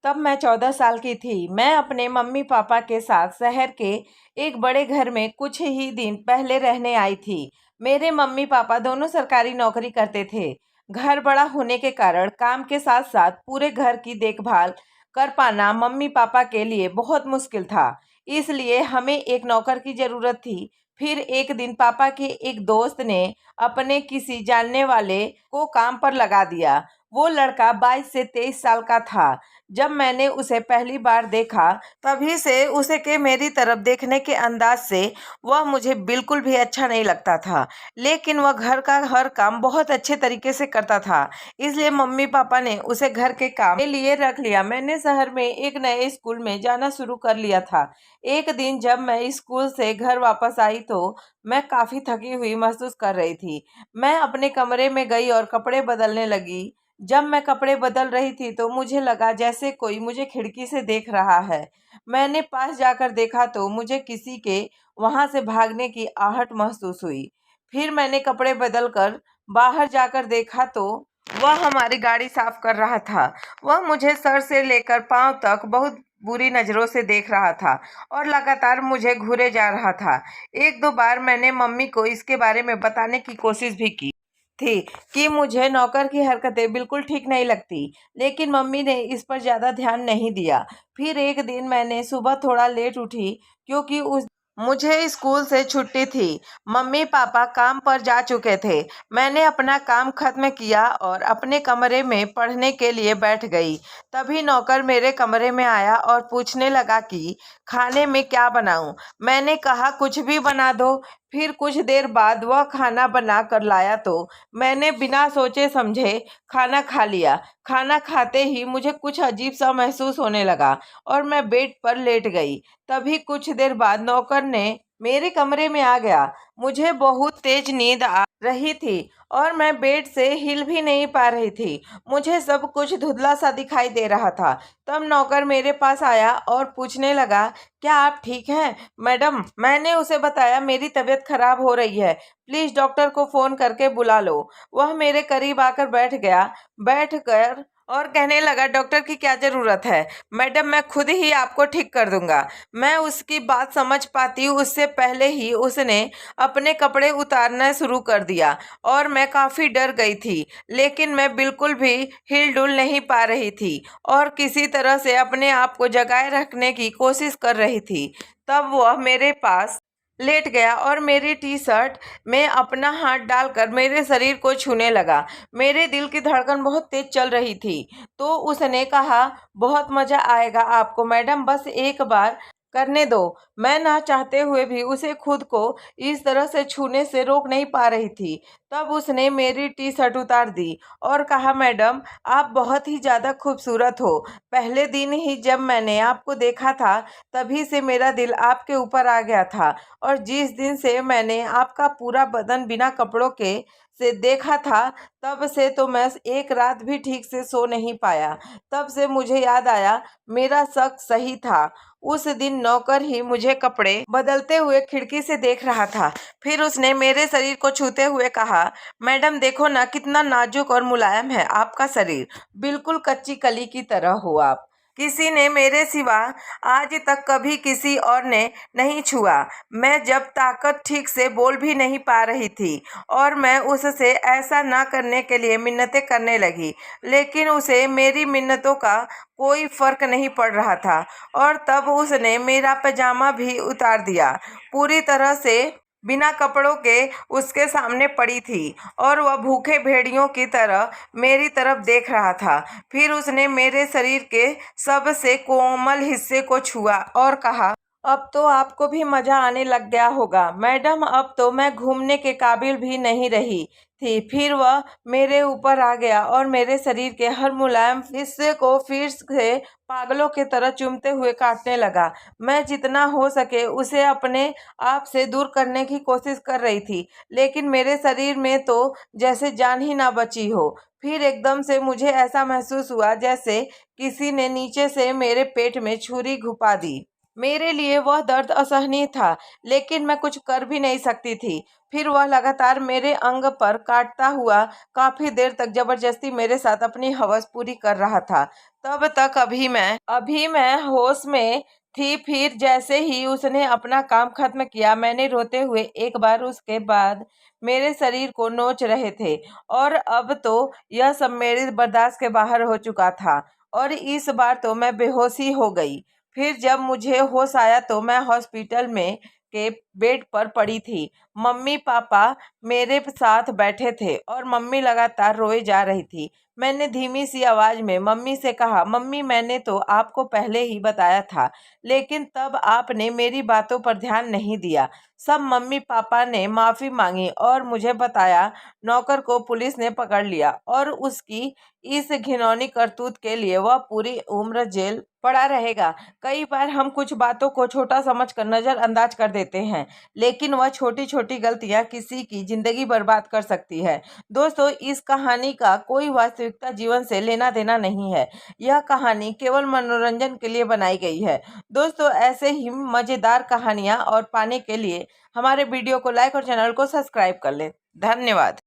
तब मैं 14 साल की थी। मैं अपने मम्मी पापा के साथ शहर के एक बड़े घर में कुछ ही दिन पहले रहने आई थी। मेरे मम्मी पापा दोनों सरकारी नौकरी करते थे। घर बड़ा होने के कारण काम के साथ साथ पूरे घर की देखभाल कर पाना मम्मी पापा के लिए बहुत मुश्किल था। इसलिए हमें एक नौकर की ज़रूरत थी। फिर एक दिन पापा के एक दोस्त ने अपने किसी जानने वाले को काम पर लगा दिया। वो लड़का 22 से 23 साल का था। जब मैंने उसे पहली बार देखा, तभी से उसे के मेरी तरफ देखने के अंदाज से वह मुझे बिल्कुल भी अच्छा नहीं लगता था। लेकिन वह घर का हर काम बहुत अच्छे तरीके से करता था, इसलिए मम्मी पापा ने उसे घर के काम के लिए रख लिया। मैंने शहर में एक नए स्कूल में जाना शुरू कर लिया था। एक दिन जब मैं स्कूल से घर वापस आई तो मैं काफ़ी थकी हुई महसूस कर रही थी। मैं अपने कमरे में गई और कपड़े बदलने लगी। जब मैं कपड़े बदल रही थी तो मुझे लगा जैसे कोई मुझे खिड़की से देख रहा है। मैंने पास जाकर देखा तो मुझे किसी के वहां से भागने की आहट महसूस हुई। फिर मैंने कपड़े बदलकर बाहर जाकर देखा तो वह हमारी गाड़ी साफ कर रहा था। वह मुझे सर से लेकर पांव तक बहुत बुरी नज़रों से देख रहा था और लगातार मुझे घूरे जा रहा था। एक दो बार मैंने मम्मी को इसके बारे में बताने की कोशिश भी की थी कि मुझे नौकर की हरकतें बिल्कुल ठीक नहीं लगती, लेकिन मम्मी ने इस पर ज़्यादा ध्यान नहीं दिया। फिर एक दिन मैंने सुबह थोड़ा लेट उठी क्योंकि उस मुझे स्कूल से छुट्टी थी। मम्मी पापा काम पर जा चुके थे। मैंने अपना काम खत्म किया और अपने कमरे में पढ़ने के लिए बैठ गई। तभी नौकर मेरे कमरे में आया और पूछने लगा कि खाने में क्या बनाऊं। मैंने कहा कुछ भी बना दो। फिर कुछ देर बाद वह खाना बना कर लाया तो मैंने बिना सोचे समझे खाना खा लिया। खाना खाते ही मुझे कुछ अजीब सा महसूस होने लगा और मैं बेड पर लेट गई। तभी कुछ देर बाद नौकर ने मेरे कमरे में आ गया। मुझे बहुत तेज नींद आ रही थी और मैं बेड से हिल भी नहीं पा रही थी। मुझे सब कुछ धुंधला सा दिखाई दे रहा था। तब नौकर मेरे पास आया और पूछने लगा, क्या आप ठीक हैं मैडम? मैंने उसे बताया मेरी तबीयत खराब हो रही है, प्लीज डॉक्टर को फोन करके बुला लो। वह मेरे करीब आकर बैठ कर और कहने लगा, डॉक्टर की क्या जरूरत है मैडम, मैं खुद ही आपको ठीक कर दूंगा। मैं उसकी बात समझ पाती उससे पहले ही उसने अपने कपड़े उतारना शुरू कर दिया और मैं काफी डर गई थी। लेकिन मैं बिल्कुल भी हिल-डुल नहीं पा रही थी और किसी तरह से अपने आप को जगाए रखने की कोशिश कर रही थी। तब वह मेरे पास लेट गया और मेरी टी-शर्ट में अपना हाथ डालकर मेरे शरीर को छूने लगा। मेरे दिल की धड़कन बहुत तेज चल रही थी। तो उसने कहा, बहुत मज़ा आएगा आपको मैडम, बस एक बार करने दो। मैं ना चाहते हुए भी उसे खुद को इस तरह से छूने से रोक नहीं पा रही थी। तब उसने मेरी टी-शर्ट उतार दी और कहा, मैडम आप बहुत ही ज़्यादा खूबसूरत हो। पहले दिन ही जब मैंने आपको देखा था तभी से मेरा दिल आपके ऊपर आ गया था और जिस दिन से मैंने आपका पूरा बदन बिना कपड़ों के से देखा था तब से तो मैं एक रात भी ठीक से सो नहीं पाया। तब से मुझे याद आया मेरा शक सही था। उस दिन नौकर ही मुझे कपड़े बदलते हुए खिड़की से देख रहा था। फिर उसने मेरे शरीर को छूते हुए कहा, मैडम देखो ना कितना नाजुक और मुलायम है आपका शरीर, बिल्कुल कच्ची कली की तरह हो आप। किसी ने मेरे सिवा आज तक कभी किसी और ने नहीं छुआ। मैं जब ताकत ठीक से बोल भी नहीं पा रही थी और मैं उससे ऐसा ना करने के लिए मिन्नतें करने लगी, लेकिन उसे मेरी मिन्नतों का कोई फर्क नहीं पड़ रहा था और तब उसने मेरा पैजामा भी उतार दिया। पूरी तरह से बिना कपड़ों के उसके सामने पड़ी थी और वह भूखे भेड़ियों की तरह मेरी तरफ देख रहा था। फिर उसने मेरे शरीर के सबसे कोमल हिस्से को छुआ और कहा, अब तो आपको भी मजा आने लग गया होगा मैडम, अब तो मैं घूमने के काबिल भी नहीं रही थी। फिर वह मेरे ऊपर आ गया और मेरे शरीर के हर मुलायम हिस्से को फिर से पागलों की तरह चूमते हुए काटने लगा। मैं जितना हो सके उसे अपने आप से दूर करने की कोशिश कर रही थी, लेकिन मेरे शरीर में तो जैसे जान ही ना बची हो। फिर एकदम से मुझे ऐसा महसूस हुआ जैसे किसी ने नीचे से मेरे पेट में छुरी घुपा दी। मेरे लिए वह दर्द असहनीय था, लेकिन मैं कुछ कर भी नहीं सकती थी। फिर वह लगातार मेरे अंग पर काटता हुआ काफी देर तक जबरदस्ती मेरे साथ अपनी हवस पूरी कर रहा था। तब तक अभी मैं होश में थी। फिर जैसे ही उसने अपना काम खत्म किया, मैंने रोते हुए एक बार उसके बाद मेरे शरीर को नोच रहे थे और अब तो यह सब मेरे बर्दाश्त के बाहर हो चुका था और इस बार तो मैं बेहोशी हो गई। फिर जब मुझे होश आया तो मैं हॉस्पिटल में के बेड पर पड़ी थी। मम्मी पापा मेरे साथ बैठे थे और मम्मी लगातार रोए जा रही थी। मैंने धीमी सी आवाज में मम्मी से कहा, मम्मी मैंने तो आपको पहले ही बताया था, लेकिन तब आपने मेरी बातों पर ध्यान नहीं दिया। सब मम्मी पापा ने माफी मांगी और मुझे बताया नौकर को पुलिस ने पकड़ लिया और उसकी इस घिनौनी करतूत के लिए वह पूरी उम्र जेल पड़ा रहेगा। कई बार हम कुछ बातों को छोटा समझकर नजरअंदाज कर देते हैं, लेकिन वह छोटी छोटी गलतियां किसी की जिंदगी बर्बाद कर सकती है। दोस्तों, इस कहानी का कोई वास्तविकता जीवन से लेना देना नहीं है। यह कहानी केवल मनोरंजन के लिए बनाई गई है। दोस्तों, ऐसे ही मजेदार कहानियां और पाने के लिए हमारे वीडियो को लाइक और चैनल को सब्सक्राइब कर लें। धन्यवाद।